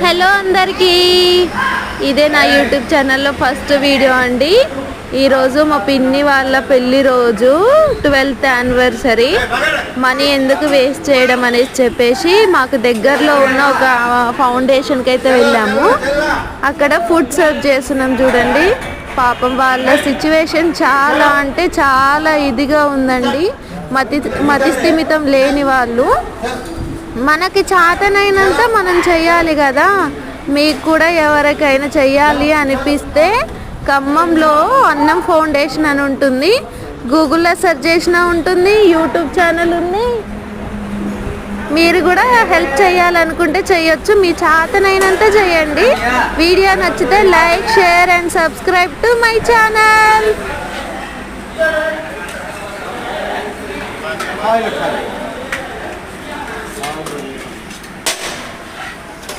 Hello అందరికీ, ఇదే నా యూట్యూబ్ ఛానల్లో ఫస్ట్ వీడియో అండి. ఈరోజు మా పిన్ని వాళ్ళ పెళ్ళి రోజు, 12th యానివర్సరీ. మనీ ఎందుకు వేస్ట్ చేయడం అనేసి చెప్పేసి మాకు దగ్గరలో ఉన్న ఒక ఫౌండేషన్కి అయితే వెళ్ళాము. అక్కడ ఫుడ్ సర్వ్ చేస్తున్నాం చూడండి. పాపం వాళ్ళ సిచ్యువేషన్ చాలా అంటే చాలా ఇదిగా ఉందండి. మతి స్థిమితం లేని వాళ్ళు. మనకి చేతనైనంత మనం చెయ్యాలి కదా. మీకు కూడా ఎవరికైనా చెయ్యాలి అనిపిస్తే ఖమ్మంలో అన్నం ఫౌండేషన్ అని ఉంటుంది. గూగుల్లో సెర్చ్ చేసినా ఉంటుంది, యూట్యూబ్ ఛానల్ ఉంది. మీరు కూడా హెల్ప్ చేయాలనుకుంటే చేయొచ్చు. మీ చేతనైనంత చేయండి. వీడియో నచ్చితే like, share and subscribe to my channel.